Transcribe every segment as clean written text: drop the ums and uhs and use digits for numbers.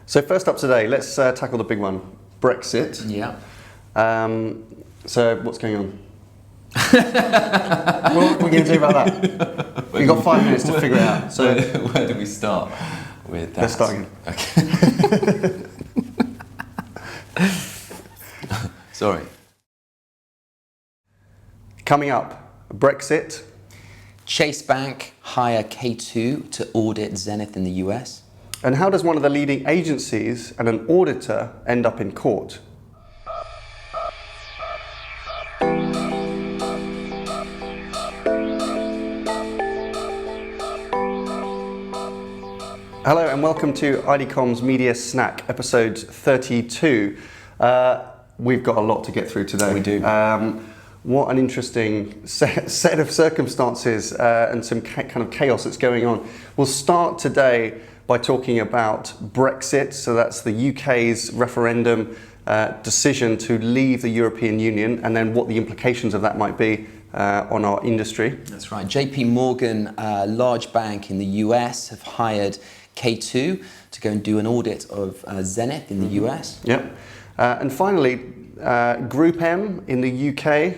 So first up today, let's tackle the big one, Brexit. Yeah. So what's going on? What are we going to do about that? We've got 5 minutes to figure it out. So where do we start with that? Let's start again. Okay. Sorry. Coming up, Brexit. Chase Bank hire K2 to audit Zenith in the US. And how does one of the leading agencies and an auditor end up in court? Hello and welcome to IDCOM's Media Snack, episode 32. We've got a lot to get through today. We do. What an interesting set of circumstances and some kind of chaos that's going on. We'll start today by talking about Brexit. So that's the UK's referendum decision to leave the European Union, and then what the implications of that might be on our industry. That's right. JP Morgan, a large bank in the US, have hired K2 to go and do an audit of Zenith in the US. Yep. And finally, GroupM in the UK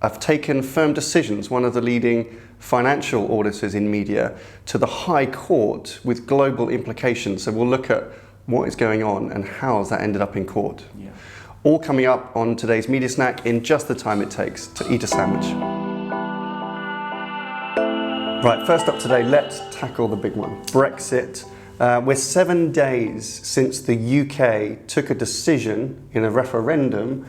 have taken firm decisions, one of the leading financial auditors in media, to the High Court with global implications. So we'll look at what is going on and how has that ended up in court. Yeah. All coming up on today's Media Snack in just the time it takes to eat a sandwich. Right, first up today, let's tackle the big one, Brexit. We're 7 days since the UK took a decision in a referendum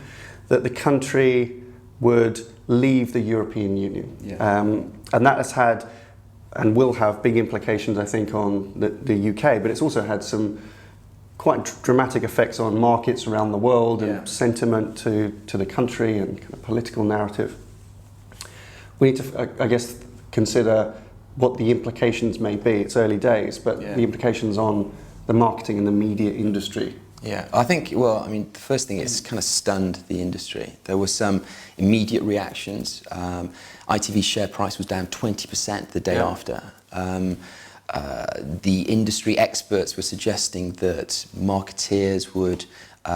that the country would leave the European Union. Yeah. And that has had and will have big implications, I think, on the UK, but it's also had some quite dramatic effects on markets around the world and sentiment to the country and kind of political narrative. We need to, I guess, consider what the implications may be. It's early days, but the implications on the marketing and the media industry. Yeah, I think, well, I mean, the first thing is kind of stunned the industry. There were some immediate reactions. ITV's share price was down 20% the day after. The industry experts were suggesting that marketeers would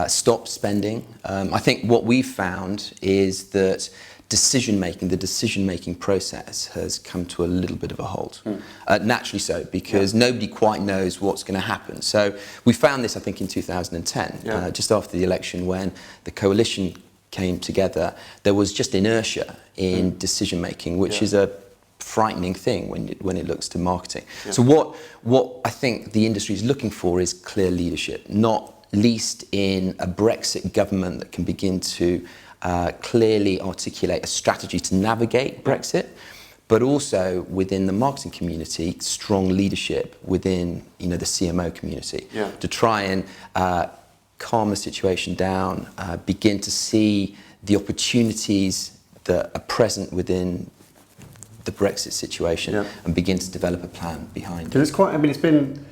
stop spending. I think what we've found is that the decision-making process has come to a little bit of a halt. Naturally so, because nobody quite knows what's going to happen. So we found this, I think, in 2010, just after the election, when the coalition came together. There was just inertia in decision-making, which is a frightening thing when it looks to marketing. So what I think the industry is looking for is clear leadership, not least in a Brexit government that can begin to clearly articulate a strategy to navigate Brexit, but also within the marketing community, strong leadership within the CMO community to try and calm the situation down, begin to see the opportunities that are present within the Brexit situation and begin to develop a plan behind it. Because it's quite, I mean, it's been,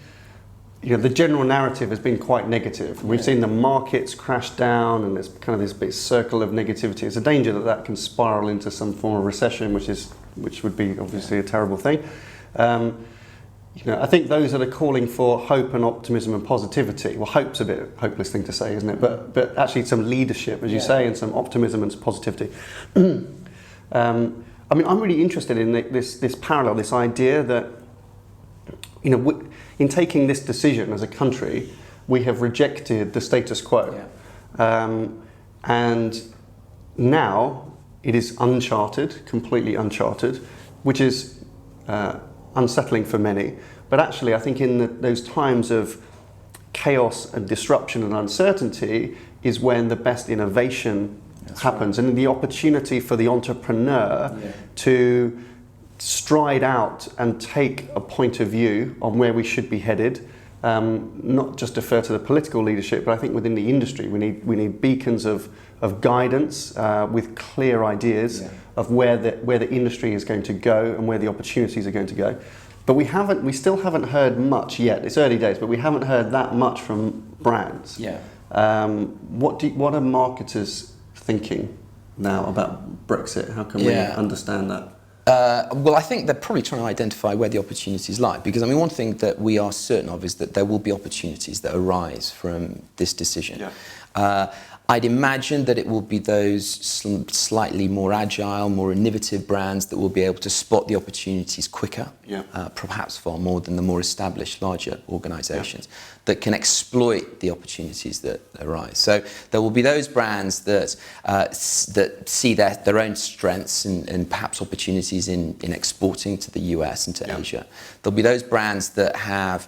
the general narrative has been quite negative. We've seen the markets crash down and there's kind of this big circle of negativity. It's a danger that can spiral into some form of recession, which would be obviously a terrible thing. I think those that are calling for hope and optimism and positivity, well, hope's a bit of a hopeless thing to say, isn't it? But actually some leadership, as you say, and some optimism and positivity. I mean, I'm really interested in this parallel, this idea that, in taking this decision as a country, we have rejected the status quo. And now it is uncharted, completely uncharted, which is unsettling for many. But actually, I think in those times of chaos and disruption and uncertainty is when the best innovation happens. And the opportunity for the entrepreneur to stride out and take a point of view on where we should be headed, not just defer to the political leadership, but I think within the industry we need beacons of guidance with clear ideas of where the industry is going to go and where the opportunities are going to go. But we still haven't heard much yet. It's early days, but we haven't heard that much from brands. What are marketers thinking now about Brexit? How can we understand that? Well, I think they're probably trying to identify where the opportunities lie, because I mean, one thing that we are certain of is that there will be opportunities that arise from this decision. Yeah. I'd imagine that it will be those slightly more agile, more innovative brands that will be able to spot the opportunities quicker, Yeah. Perhaps far more than the more established, larger organisations that can exploit the opportunities that arise. So there will be those brands that see their own strengths and perhaps opportunities in exporting to the US and to Asia. There'll be those brands that have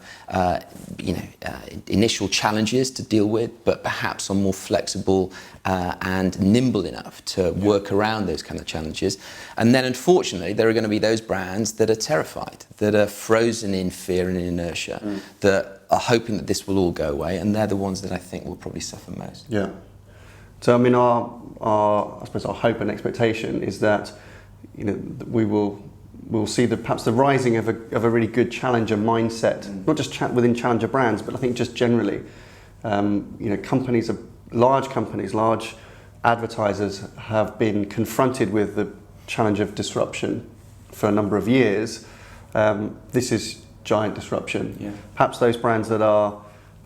initial challenges to deal with, but perhaps are more flexible and nimble enough to work around those kind of challenges. And then unfortunately there are going to be those brands that are terrified, that are frozen in fear and in inertia, that are hoping that this will all go away, and they're the ones that I think will probably suffer most. Yeah. So I mean, I suppose our hope and expectation is that we'll see perhaps the rising of a really good challenger mindset, not just within challenger brands, but I think just generally, large advertisers have been confronted with the challenge of disruption for a number of years. This is giant disruption. Yeah. Perhaps those brands that are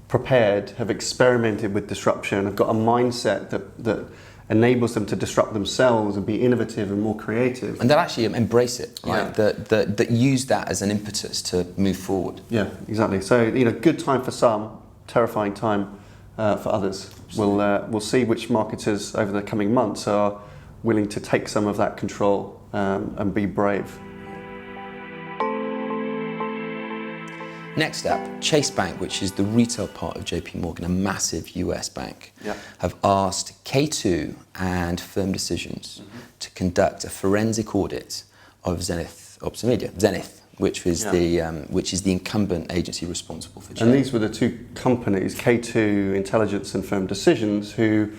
prepared, have experimented with disruption, have got a mindset that enables them to disrupt themselves and be innovative and more creative. And they'll actually embrace it, right? Yeah. That use that as an impetus to move forward. Yeah, exactly. So, good time for some, terrifying time for others. We'll see which marketers over the coming months are willing to take some of that control and be brave. Next up, Chase Bank, which is the retail part of JP Morgan, a massive US bank, have asked K2 and Firm Decisions to conduct a forensic audit of Zenith Opsimedia, Zenith, which is the incumbent agency responsible for Chase. And these were the two companies, K2 Intelligence and Firm Decisions, who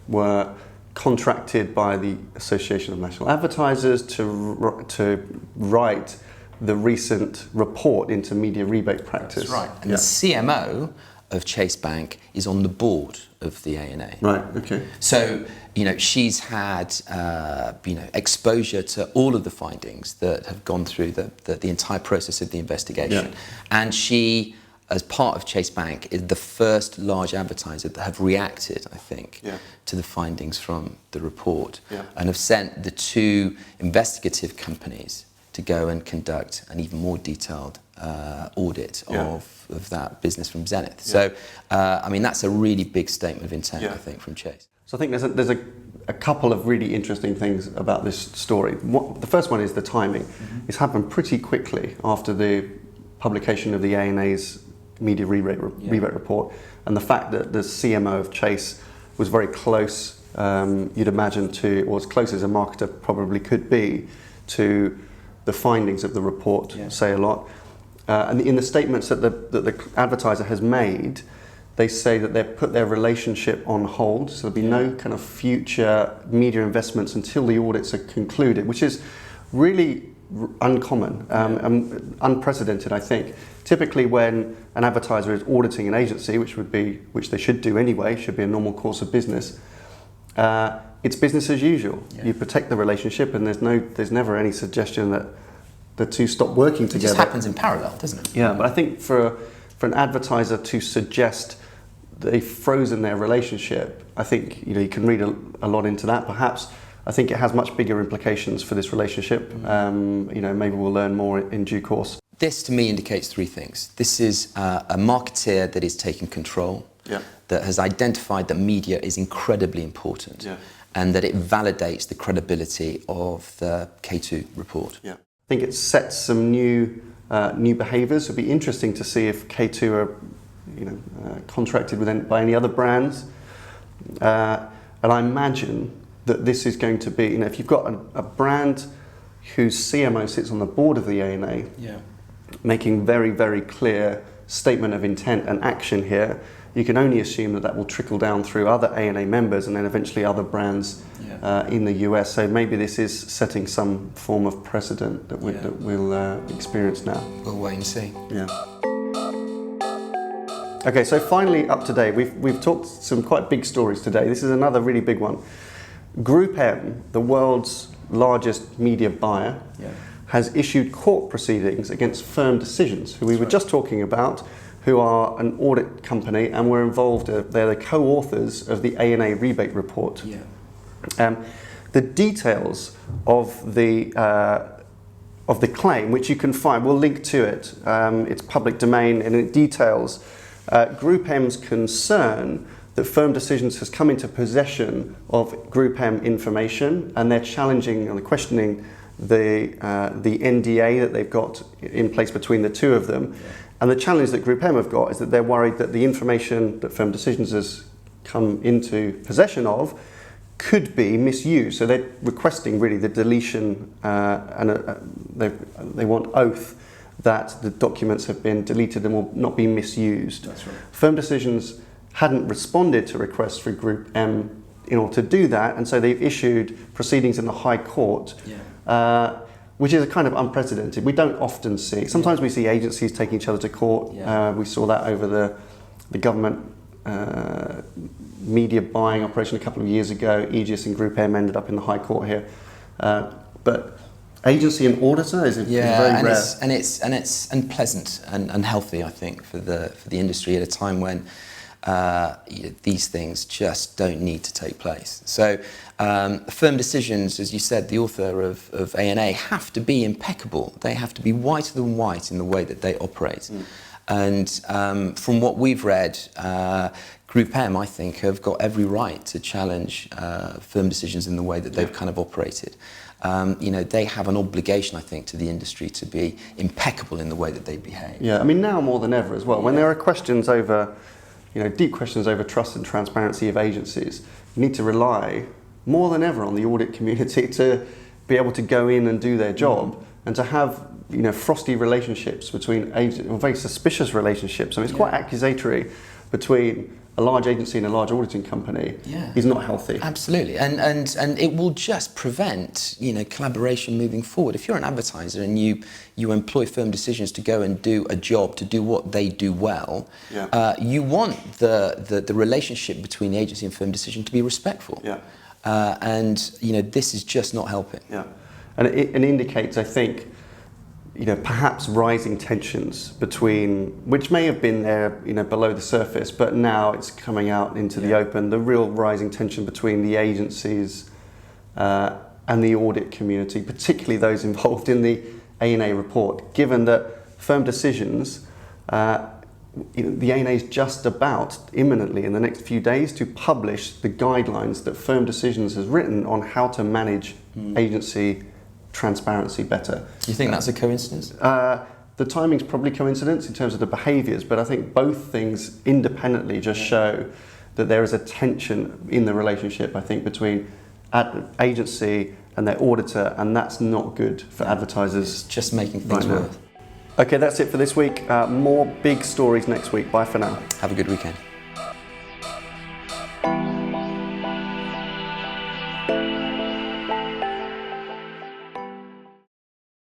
were contracted by the Association of National Advertisers to write the recent report into media rebate practice. That's right. And the CMO of Chase Bank is on the board of the ANA. Right, okay. So, she's had, exposure to all of the findings that have gone through the entire process of the investigation. Yeah. And she, as part of Chase Bank, is the first large advertiser that have reacted, I think, to the findings from the report, and have sent the two investigative companies to go and conduct an even more detailed audit of that business from Zenith. So, that's a really big statement of intent, I think, from Chase. So I think there's a couple of really interesting things about this story. The first one is the timing. It's happened pretty quickly after the publication of the ANA's media rebate report, and the fact that the CMO of Chase was very close, you'd imagine, or as close as a marketer probably could be, to the findings of the report say a lot. And in the statements that the advertiser has made, they say that they've put their relationship on hold, so there'll be no kind of future media investments until the audits are concluded, which is really uncommon, unprecedented, I think. Typically when an advertiser is auditing an agency, which they should do anyway, should be a normal course of business, it's business as usual. You protect the relationship, and there's never any suggestion that the two stop working together. It just happens in parallel, doesn't it? Yeah, but I think for an advertiser to suggest they've frozen their relationship, I think you can read a lot into that. Perhaps I think it has much bigger implications for this relationship. Maybe we'll learn more in due course. This to me indicates three things. This is a marketeer that is taking control, that has identified that media is incredibly important, and that it validates the credibility of the K2 report. I think it sets some new behaviours. It'll be interesting to see if K2 are contracted by any other brands. And I imagine that this is going to be, if you've got a brand whose CMO sits on the board of the ANA, making very, very clear statement of intent and action here, you can only assume that will trickle down through other ANA members and then eventually other brands in the US. So maybe this is setting some form of precedent that we'll experience now. We'll wait and see. Okay, so finally up to date, we've talked some quite big stories today. This is another really big one. GroupM, the world's largest media buyer, has issued court proceedings against Firm Decisions, who we were just talking about, who are an audit company and were involved, they're the co-authors of the A&A rebate report. The details of the claim, which you can find, we'll link to it, it's public domain, and it details GroupM's concern that Firm Decisions has come into possession of GroupM information, and they're challenging and questioning the NDA that they've got in place between the two of them. And the challenge that GroupM have got is that they're worried that the information that Firm Decisions has come into possession of could be misused. So they're requesting really the deletion and they want oath that the documents have been deleted and will not be misused. That's right. Firm Decisions hadn't responded to requests for GroupM in order to do that, and so they've issued proceedings in the High Court, which is a kind of unprecedented. We don't often see. Sometimes we see agencies taking each other to court. We saw that over the government media buying operation a couple of years ago. Aegis and GroupM ended up in the High Court here, but agency and auditor is very rare. And it's pleasant and healthy, I think, for the industry at a time when these things just don't need to take place. So Firm Decisions, as you said, the author of A&A, have to be impeccable. They have to be whiter than white in the way that they operate. And from what we've read, GroupM, I think, have got every right to challenge Firm Decisions in the way that they've kind of operated. They have an obligation, I think, to the industry to be impeccable in the way that they behave. Yeah, I mean, now more than ever as well. When there are questions over, deep questions over trust and transparency of agencies, you need to rely more than ever on the audit community to be able to go in and do their job and to have, frosty relationships between agents, or very suspicious relationships. I mean, it's quite accusatory between a large agency and a large auditing company is not healthy. Absolutely, and it will just prevent collaboration moving forward. If you're an advertiser and you employ Firm Decisions to go and do a job, to do what they do well, you want the relationship between the agency and Firm Decision to be respectful. And this is just not helping. And it indicates, I think, perhaps rising tensions between, which may have been there, below the surface, but now it's coming out into the open, the real rising tension between the agencies and the audit community, particularly those involved in the A&A report, given that Firm Decisions, the A&A is just about imminently in the next few days to publish the guidelines that Firm Decisions has written on how to manage agency transparency better. Do you think that's a coincidence? The timing's probably coincidence in terms of the behaviours, but I think both things independently just show that there is a tension in the relationship, I think, between agency and their auditor, and that's not good for advertisers. It's just making things worse. Okay, that's it for this week. More big stories next week. Bye for now. Have a good weekend.